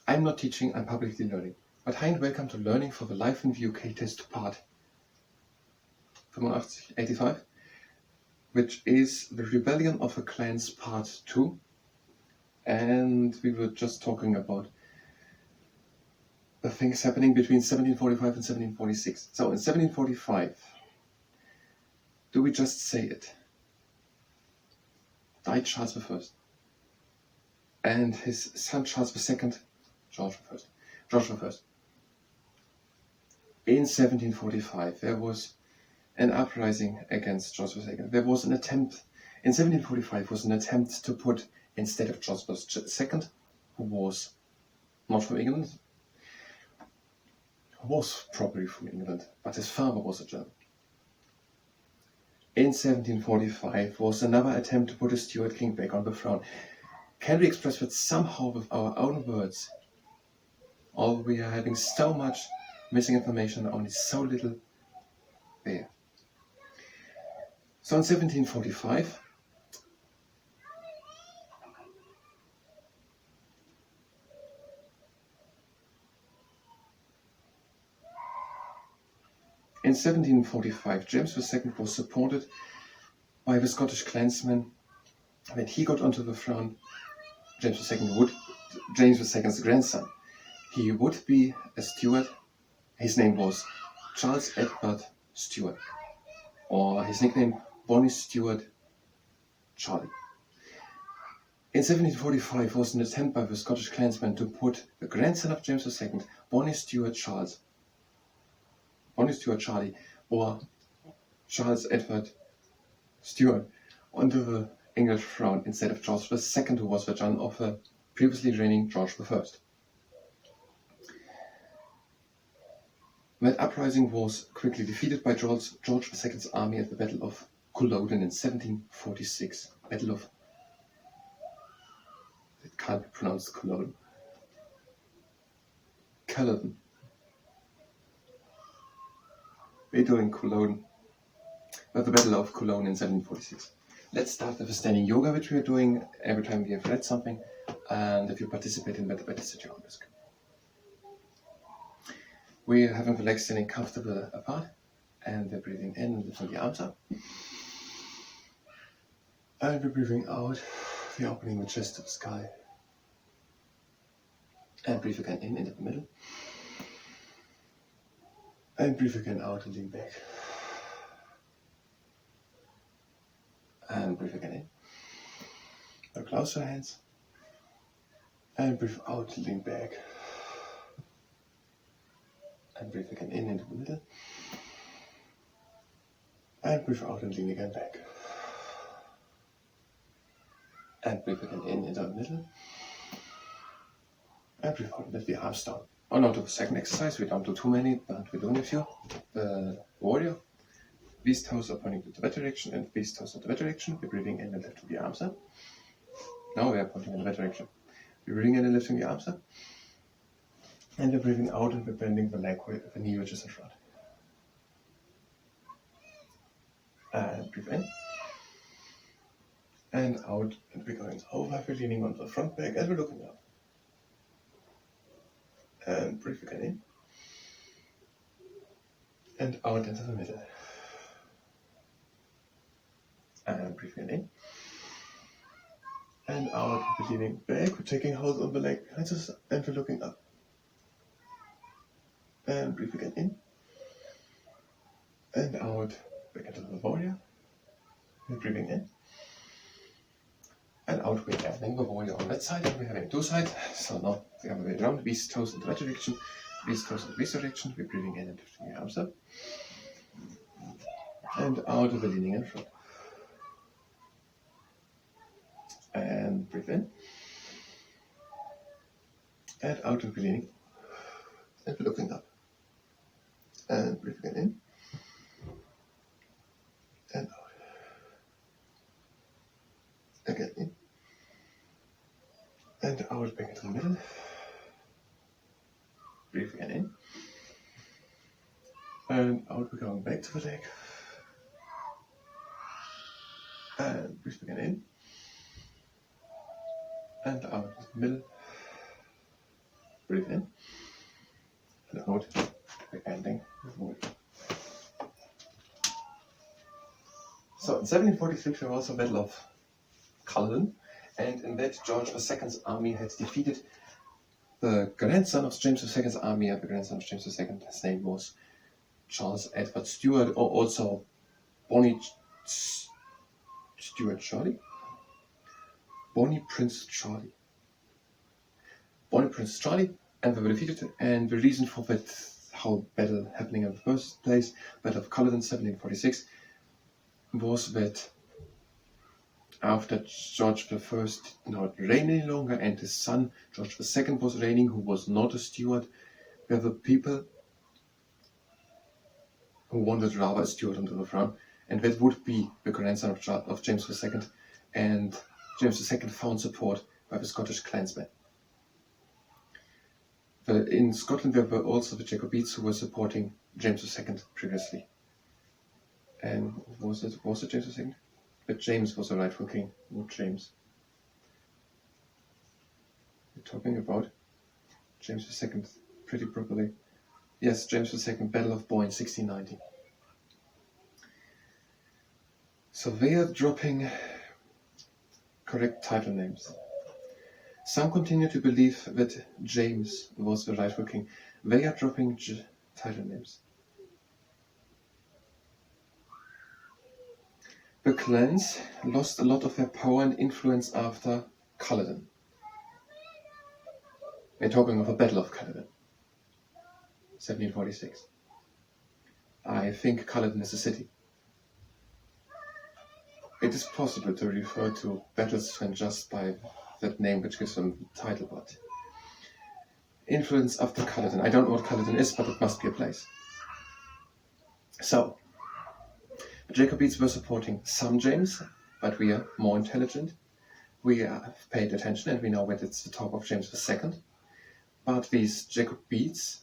I'm not teaching, I'm publicly learning. But hi and welcome to Learning for the Life in the UK Test Part 85, which is the Rebellion of the Clans Part 2. And we were just talking about the things happening between 1745 and 1746. So in 1745, do we just say it? Died Charles I, and his son Charles II, George I. In 1745, there was an uprising against George II. There was an attempt, in 1745 was an attempt to put, instead of George II, who was not from England, who was probably from England, but his father was a German. In 1745 was another attempt to put a Stuart king back on the throne. Can we express that somehow with our own words? Or we are having so much missing information, only so little there. So in 1745, James II was supported by the Scottish clansmen. When he got onto the throne, James II's grandson, he would be a Stuart. His name was Charles Edward Stuart, or his nickname Bonnie Stuart Charlie. In 1745 was an attempt by the Scottish clansmen to put the grandson of James II, Bonnie Stuart Charlie, or Charles Edward Stuart, onto the English throne instead of George II, who was the son of the previously reigning George I. That uprising was quickly defeated by George II's army at the Battle of Culloden in 1746. It can't be pronounced Culloden. Culloden. We're doing Culloden. At the Battle of Culloden in 1746. Let's start with the standing yoga, which we are doing every time we have read something. And if you participate in that is at your own risk. We are having the legs standing comfortable apart, and we're breathing in and lifting the arms up. And we're breathing out, we're opening the chest to the sky. And breathe again in into the middle. And breathe again out and lean back. And breathe again in. Now close your hands. And breathe out, lean back. And breathe again in into the middle. And breathe out and lean again back. And breathe again in into the middle. And breathe out and lift the arms down. On to the second exercise. We don't do too many, but we're doing a few. The warrior. These toes are pointing to the that direction, and these toes in the that direction. We're breathing in and lifting the arms up. Now we are pointing in the that direction. We're breathing in and lifting the arms up. And we're breathing out and we're bending the leg with the knee which is in front. And breathe in. And out, and we're going over, we're leaning on the front back and we're looking up. And breathe again in. And out into the middle. And breathe again in. And out, we're leaning back, we're taking hold on the leg behind us, and we're looking up. And breathe again in. And out, back into the warrior. We're breathing in. And out, we're having the warrior on that side, and we're having two sides. So now the other way around, these toes in the right direction, these toes in this direction. We're breathing in and lifting the arms up. And out, we're leaning in front. And breathe in. And out, we're leaning. And we're looking up. And breathe again in. And out. Again in. And out, back into the middle. Breathe again in. And out, we're going back to the leg. And breathe again in. And out into the middle. breathe in, and out, ending. So in 1746 there was a battle of Culloden, and in that George II's army had defeated the grandson of James II's army, and the grandson of James II, his name was Charles Edward Stuart, or also Bonnie Stuart Charlie? Bonnie Prince Charlie. Bonnie Prince Charlie, and they were defeated, and the reason for that, how battle happening in the first place, Battle of Culloden 1746, was that after George I did not reign any longer, and his son George II was reigning, who was not a Stuart, there were people who wanted rather a Stuart onto the throne, and that would be the grandson of James II, and James II found support by the Scottish clansmen. In Scotland there were also the Jacobites who were supporting James II previously. And was it James II? But James was the rightful king, not James. We're talking about James II pretty properly. Yes, James II, Battle of Boyne, 1690. So they are dropping correct title names. Some continue to believe that James was the rightful king. They are dropping title names. The clans lost a lot of their power and influence after Culloden. We're talking of a Battle of Culloden, 1746. I think Culloden is a city. It is possible to refer to battles when just by that name which gives them the title, but influence after Culloden. I don't know what Culloden is, but it must be a place. So, the Jacobites were supporting some James, but we are more intelligent. We have paid attention and we know that it's the talk of James II. But these Jacobites,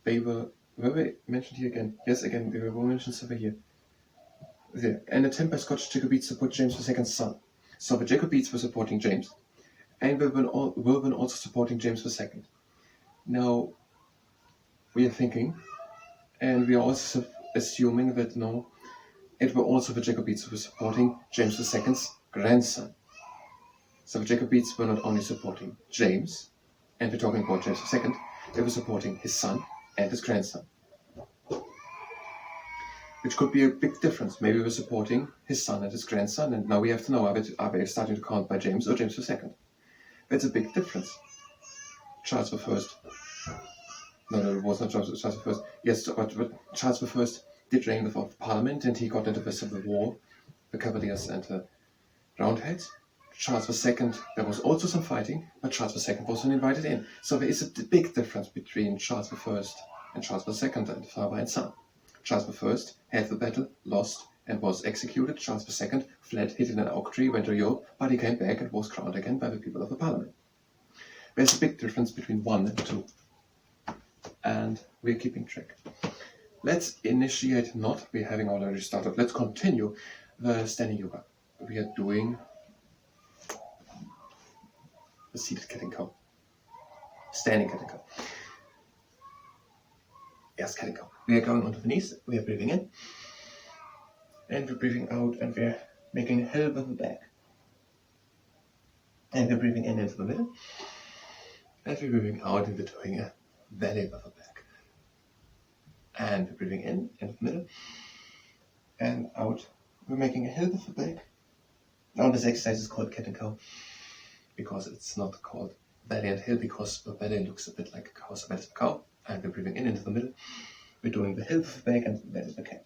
were they mentioned here again? Yes, again, they were mentioned over here. There. An attempt by Scottish Jacobites to put James II's son. So the Jacobites were supporting James, and we were also supporting James II. Now, we are thinking, and we are also assuming that no, it were also the Jacobites who were supporting James II's grandson. So the Jacobites were not only supporting James, and we're talking about James II, they were supporting his son and his grandson. Which could be a big difference. Maybe we're supporting his son and his grandson, and now we have to know, are they starting to count by James or James II? That's a big difference. Charles I. No, it was not Charles I. Yes, but Charles I did reign without Parliament, and he got into the Civil War, the Cavaliers and the Roundheads. Charles II, there was also some fighting, but Charles II wasn't invited in. So there is a big difference between Charles I and Charles II, and father and son. Charles I had the battle, lost, and was executed. Charles II fled, hid in an oak tree, went to Europe, but he came back and was crowned again by the people of the Parliament. There's a big difference between 1 and 2. And we're keeping track. Let's initiate not, we're having already started, let's continue the standing yoga. We are doing the seated cat and cow. Standing cat and cow. Yes, cat and cow. We are going onto the knees, we are breathing in, and we're breathing out, and we're making a hill with the back. And we're breathing in into the middle, and we're breathing out, and we're doing a valley with the back. And we're breathing in into the middle, and out, we're making a hill with the back. Now this exercise is called cat and cow, because it's not called valley and hill, because the valley looks a bit like a cow, so that is the cow. And we're breathing in into the middle. We're doing the hill with the back, and that is the cat.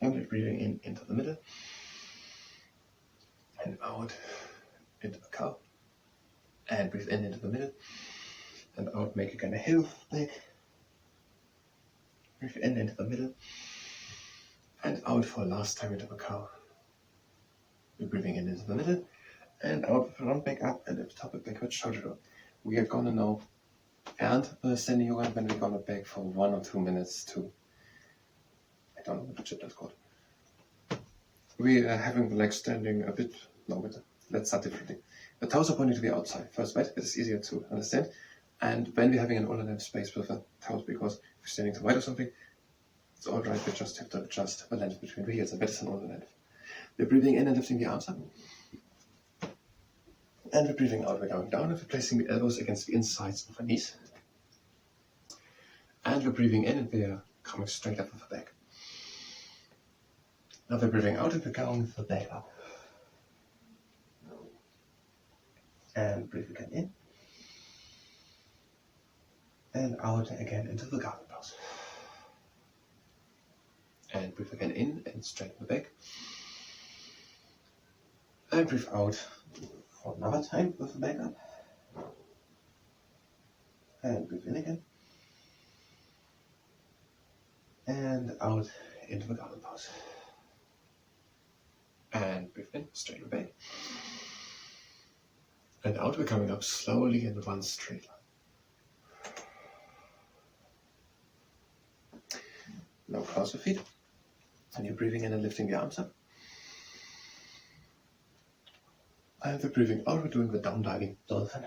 And we're breathing in into the middle, and out into the cow. And breathe in into the middle, and out, make again a hill with the back. Breathe in into the middle, and out for last time into the cow. We're breathing in into the middle, and out, front back up, and lift up it backward shoulder roll. We are gonna know, and standing yoga, when we're gonna back for 1 or 2 minutes to, I don't know what the chip that's called. We are having the legs standing a bit longer. Let's start differently. The toes are pointing to the outside. First bet, it is easier to understand. And when we're having an all-length space with the toes, because if you're standing too wide or something, it's all right, we just have to adjust the length between the heels, and that is an all-length. We're breathing in and lifting the arms up. And we're breathing out, we're going down, and we're placing the elbows against the insides of the knees. And we're breathing in, and we're coming straight up with the back. Now we're breathing out, and we're going with the back up. And breathe again in. And out again into the garden pose. And breathe again in and straighten the back. And breathe out for another time with the back up. And breathe in again. And out into the garden pose. And breathe in, straighten the back. And out, we're coming up slowly in one straight line. Now cross the feet. And you're breathing in and lifting the arms up. And we're breathing out, we're doing the down diving dolphin.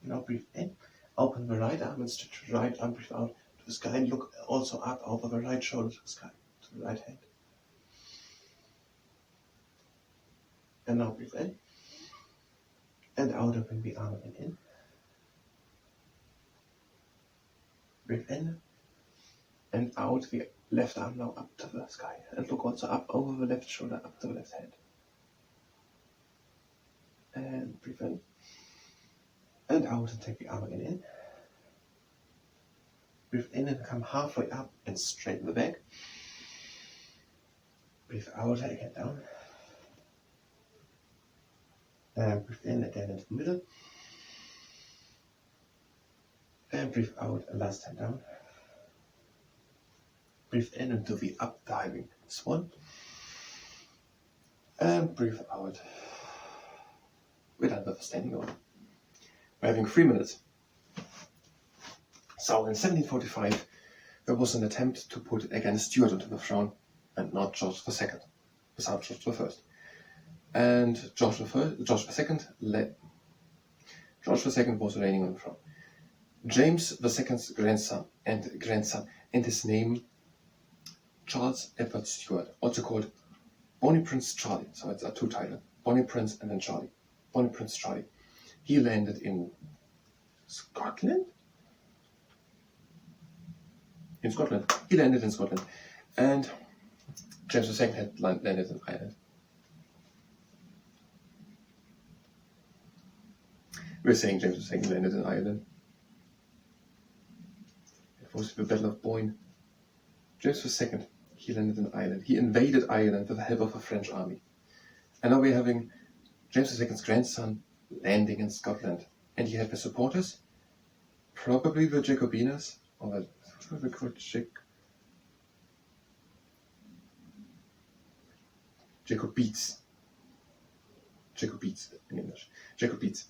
Now breathe in, open the right arm and stretch the right arm, breathe out to the sky, and look also up over the right shoulder to the sky, to the right hand. And now breathe in, and out, open the arm and in. Breathe in, and out, the left arm now up to the sky, and look also up over the left shoulder, up to the left hand. And breathe in, and out, and take the arm again in. Breathe in and come halfway up and straighten the back. Breathe out, again down. And breathe in again into the middle. And breathe out, and last time down. Breathe in into the up diving swan. And breathe out. We're done with the standing order. We're having 3 minutes. So in 1745, there was an attempt to put again Stuart onto the throne, and not George II, without George I. And George II was reigning on the throne. James II's grandson, and his name Charles Edward Stuart, also called Bonnie Prince Charlie. So it's a two title: Bonnie Prince and then Charlie. Bonnie Prince Charlie. He landed in Scotland. He landed in Scotland, and James II had landed in Ireland. We're saying James II landed in Ireland. It was the Battle of Boyne. James II, he landed in Ireland. He invaded Ireland with the help of a French army. And now we're having James II's grandson landing in Scotland. And he had the supporters, probably the Jacobinas, or what were they called? Jacobites in English. Jacobites.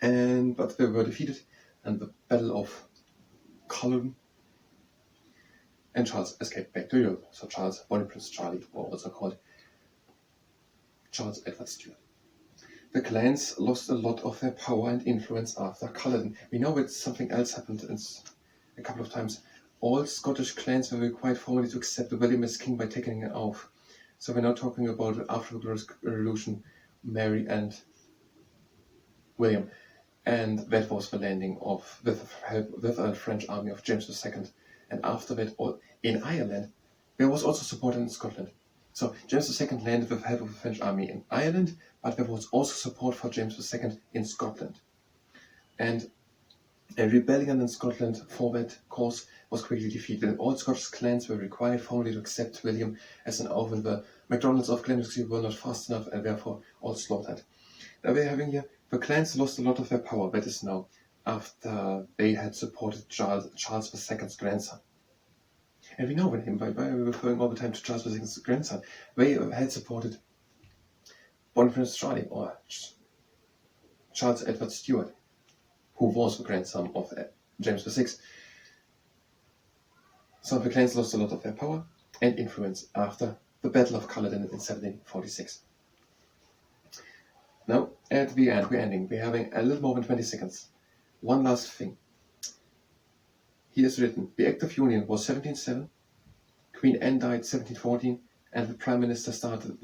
But they were defeated in the Battle of Culloden, and Charles escaped back to Europe. So Charles, Bonnie Prince Charlie, or also called Charles Edward Stuart. The clans lost a lot of their power and influence after Culloden. We know that something else happened a couple of times. All Scottish clans were required formally to accept William as king by taking an oath. So we're now talking about after the Revolution, Mary and William. And that was the landing with a French army of James II. And after that, in Ireland, there was also support in Scotland. So James II landed with the help of the French army in Ireland, but there was also support for James II in Scotland. And a rebellion in Scotland for that cause was quickly defeated, and all Scottish clans were required formally to accept William as an oath, and the MacDonalds of Glencoe were not fast enough and therefore all slaughtered. Now we're having here, the clans lost a lot of their power, that is now, after they had supported Charles II's grandson. And we know with him, by referring all the time to Charles II's grandson, they had supported Bonnie Prince Charlie, or Charles Edward Stuart, who was the grandson of James VI. So the clans lost a lot of their power and influence after the Battle of Culloden in 1746. Now, at the end, we're ending. We're having a little more than 20 seconds. One last thing. Here is written, the Act of Union was 1707, Queen Anne died 1714, and the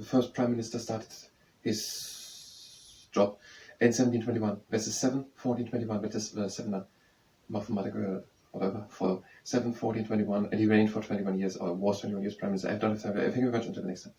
first Prime Minister started his job in 1721. This is 7-14-21, that is the 7 mathematical, whatever, for 7-14-21, and he reigned for 21 years, or was 21 years Prime Minister. I don't have time. Thank you very much, until the next time.